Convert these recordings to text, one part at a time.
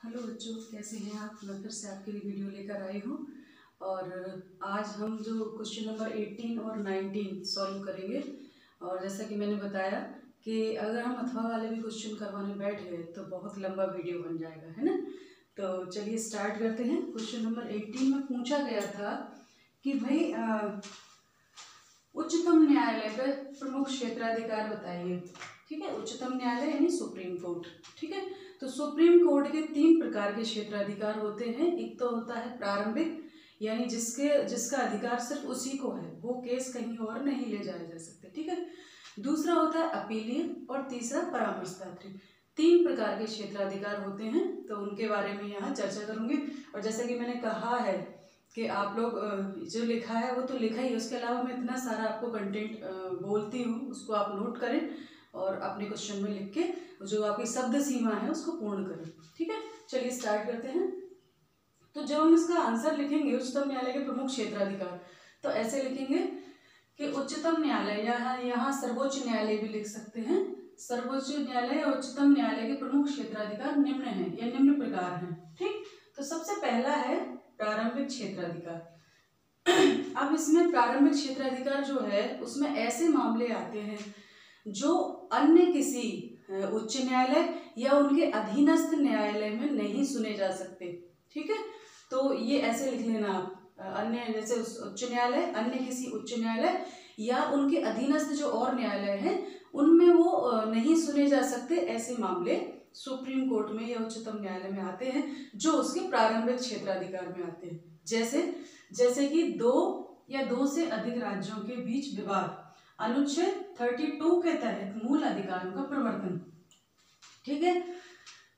Hello बच्चों, कैसे हैं आप। मैं फिर से आपके लिए वीडियो लेकर आई हूँ और आज हम जो क्वेश्चन नंबर 18 और 19 सॉल्व करेंगे। और जैसा कि मैंने बताया कि अगर हम अथवा वाले भी क्वेश्चन करवाने बैठ गए तो बहुत लंबा वीडियो बन जाएगा, है ना। तो चलिए स्टार्ट करते हैं। क्वेश्चन नंबर 18 में पूछा गया था कि भाई उच्चतम न्यायालय का प्रमुख क्षेत्राधिकार बताइए। ठीक है, उच्चतम न्यायालय यानी सुप्रीम कोर्ट। ठीक है, तो सुप्रीम कोर्ट के 3 प्रकार के क्षेत्राधिकार होते हैं। एक तो होता है प्रारंभिक, यानी जिसका अधिकार सिर्फ उसी को है, वो केस कहीं और नहीं ले जाए जा सकते। ठीक है, दूसरा होता है अपीलीय और तीसरा परामर्शदात्री। 3 प्रकार के क्षेत्राधिकार होते हैं, तो उनके बारे में यहाँ चर्चा करूंगी। और जैसा कि मैंने कहा है कि आप लोग जो लिखा है वो तो लिखा ही, उसके अलावा मैं इतना सारा आपको कंटेंट बोलती हूँ, उसको आप नोट करें और अपने क्वेश्चन में लिख के जो आपकी शब्द सीमा है उसको पूर्ण करें। ठीक है, चलिए स्टार्ट करते हैं। तो जब हम इसका आंसर लिखेंगे उच्चतम न्यायालय के प्रमुख क्षेत्राधिकार, तो ऐसे लिखेंगे कि उच्चतम न्यायालय, यहाँ सर्वोच्च न्यायालय भी लिख सकते हैं। सर्वोच्च न्यायालय और उच्चतम न्यायालय के प्रमुख क्षेत्राधिकार निम्न हैं या निम्न प्रकार हैं। ठीक, तो सबसे पहला है प्रारंभिक क्षेत्राधिकार। अब इसमें प्रारंभिक क्षेत्राधिकार जो है उसमें ऐसे मामले आते हैं जो अन्य किसी उच्च न्यायालय या उनके अधीनस्थ न्यायालय में नहीं सुने जा सकते। ठीक है, तो ये ऐसे लिख लेना आप, अन्य जैसे उच्च न्यायालय, अन्य किसी उच्च न्यायालय या उनके अधीनस्थ जो और न्यायालय हैं उनमें वो नहीं सुने जा सकते। ऐसे मामले सुप्रीम कोर्ट में या उच्चतम न्यायालय में आते हैं जो उसके प्रारंभिक क्षेत्राधिकार में आते हैं। जैसे कि 2 या 2 से अधिक राज्यों के बीच विवाद, अनुच्छेद 32 के तहत मूल अधिकारों का प्रवर्तन। ठीक है,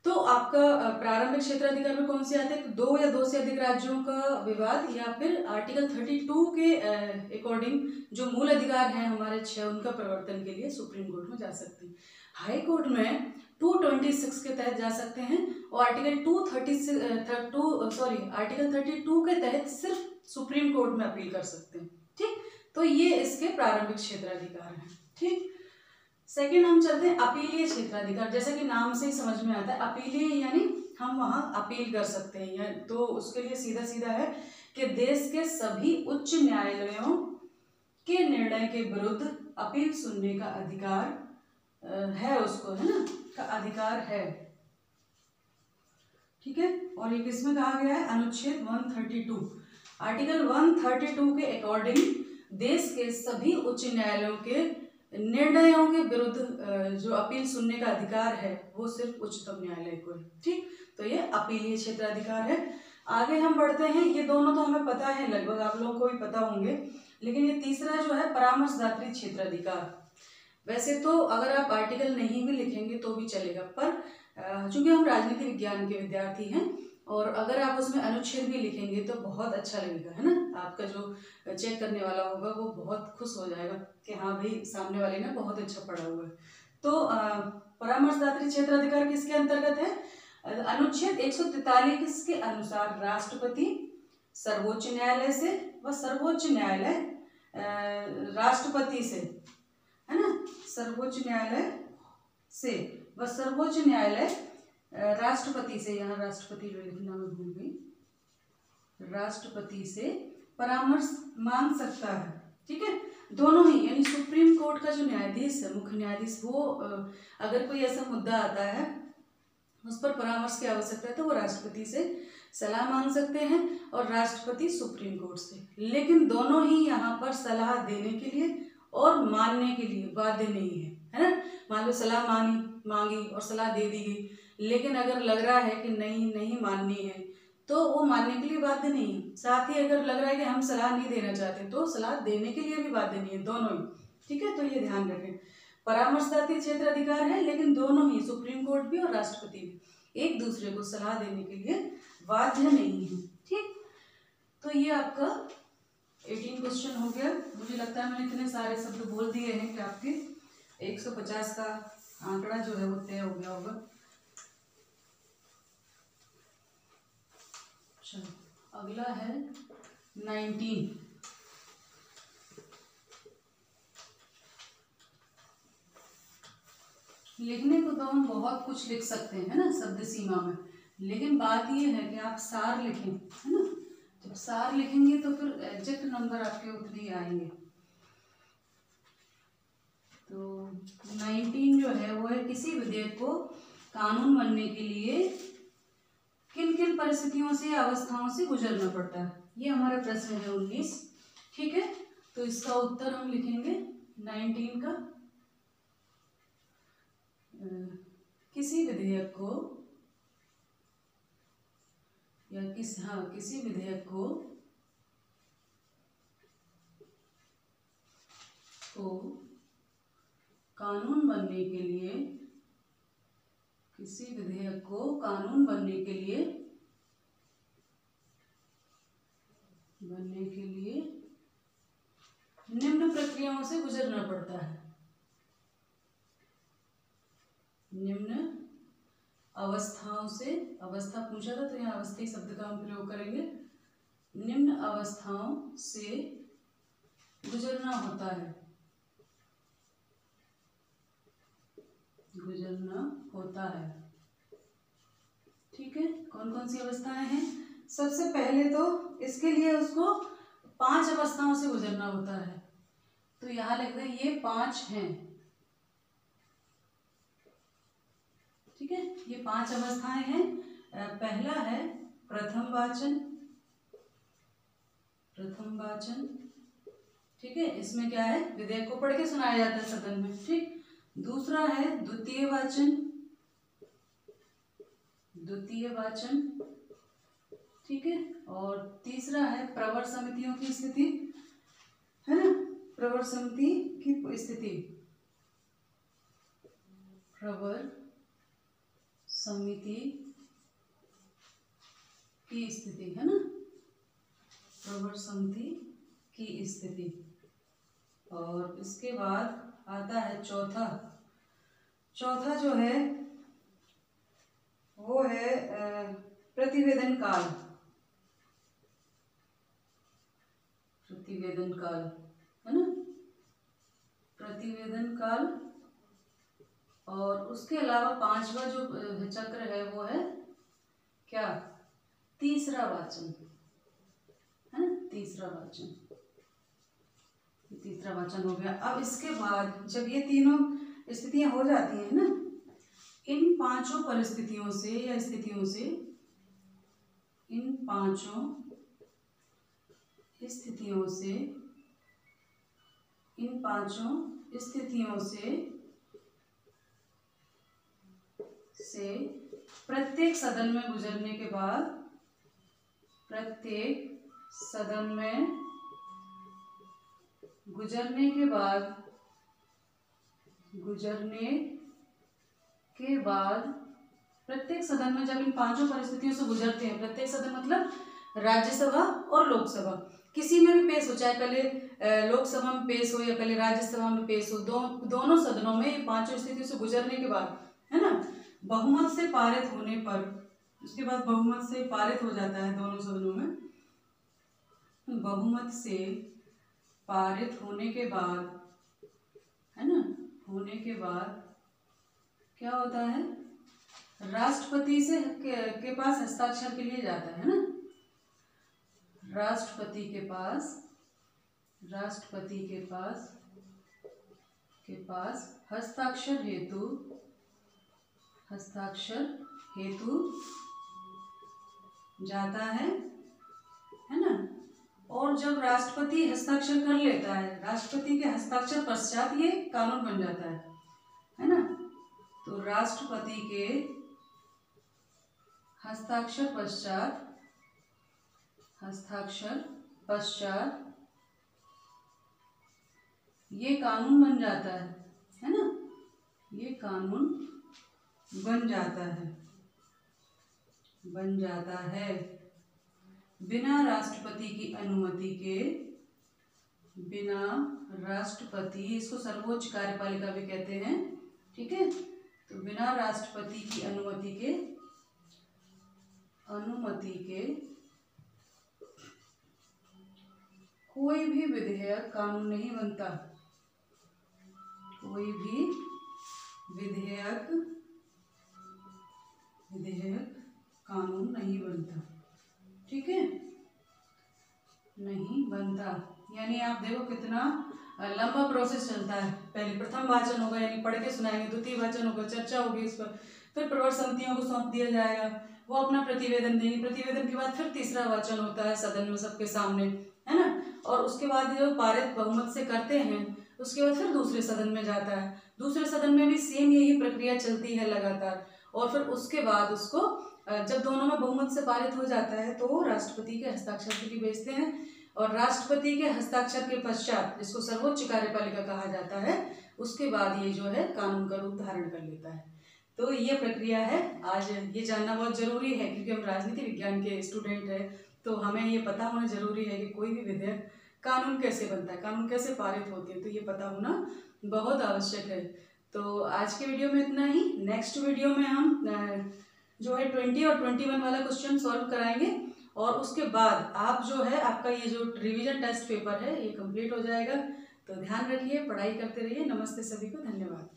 तो आपका प्रारंभिक क्षेत्राधिकार में कौन से आते हैं? 2 या 2 से अधिक राज्यों का विवाद, या फिर आर्टिकल 32 के अकॉर्डिंग जो मूल अधिकार हैं हमारे 6 उनका प्रवर्तन के लिए सुप्रीम कोर्ट में जा सकते हैं। हाई कोर्ट में 226 के तहत जा सकते हैं और आर्टिकल 32 के तहत सिर्फ सुप्रीम कोर्ट में अपील कर सकते हैं। ठीक, तो ये इसके प्रारंभिक क्षेत्राधिकार हैं। ठीक, सेकंड हम चलते हैं अपीलीय क्षेत्राधिकार। जैसा कि नाम से ही समझ में आता है, अपीलीय यानी हम वहां अपील कर सकते हैं। तो उसके लिए सीधा सीधा है कि देश के सभी उच्च न्यायालयों के निर्णय के विरुद्ध अपील सुनने का अधिकार है उसको, है ना, का अधिकार है। ठीक है, और ये किसमें कहा गया है? अनुच्छेद 132, आर्टिकल 132 के अकॉर्डिंग देश के सभी उच्च न्यायालयों के निर्णयों के विरुद्ध जो अपील सुनने का अधिकार है वो सिर्फ उच्चतम न्यायालय को है। ठीक, तो ये अपीलीय क्षेत्राधिकार है। आगे हम बढ़ते हैं। ये दोनों तो हमें पता है, लगभग आप लोगों को भी पता होंगे, लेकिन ये तीसरा जो है परामर्शदात्री क्षेत्राधिकार। वैसे तो अगर आप आर्टिकल नहीं भी लिखेंगे तो भी चलेगा, पर चूंकि हम राजनीति विज्ञान के विद्यार्थी हैं और अगर आप उसमें अनुच्छेद भी लिखेंगे तो बहुत अच्छा लगेगा, है ना। आपका जो चेक करने वाला होगा वो बहुत खुश हो जाएगा कि हाँ भाई सामने वाले ने बहुत अच्छा पढ़ा हुआ है। तो परामर्शदात्री क्षेत्राधिकार किसके अंतर्गत है? अनुच्छेद 143 के अनुसार राष्ट्रपति सर्वोच्च न्यायालय से व सर्वोच्च न्यायालय राष्ट्रपति से, है ना, सर्वोच्च न्यायालय से व सर्वोच्च न्यायालय राष्ट्रपति से, यहाँ राष्ट्रपति जो लिखना मैं भूल गई, राष्ट्रपति से परामर्श मांग सकता है। ठीक है, दोनों ही, यानी सुप्रीम कोर्ट का जो न्यायाधीश है, मुख्य न्यायाधीश, वो अगर कोई ऐसा मुद्दा आता है उस पर परामर्श की आवश्यकता है तो वो राष्ट्रपति से सलाह मांग सकते हैं और राष्ट्रपति सुप्रीम कोर्ट से। लेकिन दोनों ही यहाँ पर सलाह देने के लिए और मानने के लिए बाध्य नहीं है ना। मान लो सलाह मांगी और सलाह दे दी गई, लेकिन अगर लग रहा है कि नहीं माननी है तो वो मानने के लिए बाध्य नहीं है। साथ ही अगर लग रहा है कि हम सलाह नहीं देना चाहते तो सलाह देने के लिए भी बाध्य नहीं है, दोनों ही। ठीक है, तो ये ध्यान रखें, परामर्शदात्री क्षेत्राधिकार है लेकिन दोनों ही, सुप्रीम कोर्ट भी और राष्ट्रपति भी, एक दूसरे को सलाह देने के लिए बाध्य नहीं है। ठीक, तो ये आपका 18 क्वेश्चन हो गया। मुझे लगता है मैंने इतने सारे शब्द बोल दिए हैं कि आपके 150 का आंकड़ा जो है वो तय हो गया होगा। चलो अगला है 19। लिखने को तो हम बहुत कुछ लिख सकते हैं ना शब्द सीमा में, लेकिन बात ये है कि आप सार लिखें, है ना। जब सार लिखेंगे तो फिर एग्जैक्ट नंबर आपके उतने ही आएंगे। तो 19 जो है वो है, किसी विधेयक को कानून बनने के लिए किन किन परिस्थितियों से या अवस्थाओं से गुजरना पड़ता है, ये हमारा प्रश्न है 19। ठीक है, तो इसका उत्तर हम लिखेंगे 19 का, किसी विधेयक को या किसी विधेयक को कानून बनने के लिए, किसी विधेयक को कानून बनने के लिए निम्न प्रक्रियाओं से गुजरना पड़ता है। निम्न अवस्थाओं से, अवस्था पूछा था तो यहाँ अवस्थी शब्द का हम प्रयोग करेंगे। निम्न अवस्थाओं से गुजरना होता है, गुजरना होता है। ठीक है, कौन कौन सी अवस्थाएं हैं? सबसे पहले तो इसके लिए उसको 5 अवस्थाओं से गुजरना होता है, तो यहाँ लिख दें ये 5 हैं। ठीक है, ये 5 अवस्थाएं हैं। पहला है प्रथम वाचन, प्रथम वाचन। ठीक है, इसमें क्या है, विधेयक को पढ़ के सुनाया जाता है सदन में। ठीक, दूसरा है द्वितीय वाचन, द्वितीय वाचन। ठीक है, और तीसरा है प्रवर समितियों की स्थिति, है ना, प्रवर समिति की स्थिति, प्रवर समिति की स्थिति, है ना, प्रवर समिति की स्थिति। और इसके बाद आता है चौथा, चौथा जो है वो है प्रतिवेदन काल, प्रतिवेदन काल, है ना, प्रतिवेदन काल। और उसके अलावा 5वां जो चक्र है वो है क्या, तीसरा वाचन, है ना, तीसरा वाचन, तीसरा वाचन हो गया। अब इसके बाद जब ये तीनों स्थितियां हो जाती हैं ना, इन 5 परिस्थितियों से या स्थितियों से, इन 5 स्थितियों से, इन 5 स्थितियों से प्रत्येक सदन में गुजरने के बाद, प्रत्येक सदन में गुजरने के बाद, प्रत्येक सदन में जब इन 5 परिस्थितियों से गुजरते हैं, प्रत्येक सदन मतलब राज्यसभा और लोकसभा, किसी में भी पेश हो, चाहे पहले लोकसभा में पेश हो या पहले राज्यसभा में पेश हो, दोनों सदनों में ये 5 स्थितियों से गुजरने के बाद, है ना, बहुमत से पारित होने पर, उसके बाद बहुमत से पारित हो जाता है दोनों सदनों में, बहुमत से पारित होने के बाद, है ना, होने के बाद क्या होता है, राष्ट्रपति से के पास हस्ताक्षर के लिए जाता है ना, राष्ट्रपति के पास हस्ताक्षर हेतु जाता है ना। और जब राष्ट्रपति हस्ताक्षर कर लेता है, राष्ट्रपति के हस्ताक्षर पश्चात ये कानून बन जाता है ना। तो राष्ट्रपति के हस्ताक्षर पश्चात ये कानून बन जाता है ना, ये कानून बन जाता है बिना राष्ट्रपति की अनुमति के, बिना राष्ट्रपति, इसको सर्वोच्च कार्यपालिका भी कहते हैं। ठीक है, तो बिना राष्ट्रपति की अनुमति के कोई भी विधेयक कानून नहीं बनता, कोई भी विधेयक कानून नहीं बनता। ठीक है, नहीं बनता। यानी आप देखो कितना लंबा प्रोसेस चलता है। पहले प्रथम वाचन होगा, यानी पढ़ के सुनाएंगे, द्वितीय वाचन होगा, चर्चा होगी इस पर, फिर प्रवर समितियों को सौंप दिया जाएगा, वो अपना प्रतिवेदन देंगे, प्रतिवेदन के बाद फिर तीसरा वाचन होता है सदन में सबके सामने, है ना। और उसके बाद जो पारित बहुमत से करते हैं उसके बाद फिर दूसरे सदन में जाता है, दूसरे सदन में भी सेम यही प्रक्रिया चलती है लगातार। और फिर उसके बाद उसको जब दोनों में बहुमत से पारित हो जाता है तो राष्ट्रपति के हस्ताक्षर के लिए भेजते हैं, और राष्ट्रपति के हस्ताक्षर के पश्चात, जिसको सर्वोच्च कार्यपालिका कहा जाता है, उसके बाद ये जो है कानून का रूप धारण कर लेता है। तो ये प्रक्रिया है। आज ये जानना बहुत जरूरी है क्योंकि हम राजनीति विज्ञान के स्टूडेंट हैं, तो हमें ये पता होना जरूरी है कि कोई भी विधेयक कानून कैसे बनता है, कानून कैसे पारित होते हैं, तो ये पता होना बहुत आवश्यक है। तो आज के वीडियो में इतना ही। नेक्स्ट वीडियो में हम जो है 20 और 21 वाला क्वेश्चन सॉल्व कराएंगे, और उसके बाद आप जो है आपका ये जो रिवीजन टेस्ट पेपर है ये कंप्लीट हो जाएगा। तो ध्यान रखिए, पढ़ाई करते रहिए। नमस्ते सभी को, धन्यवाद।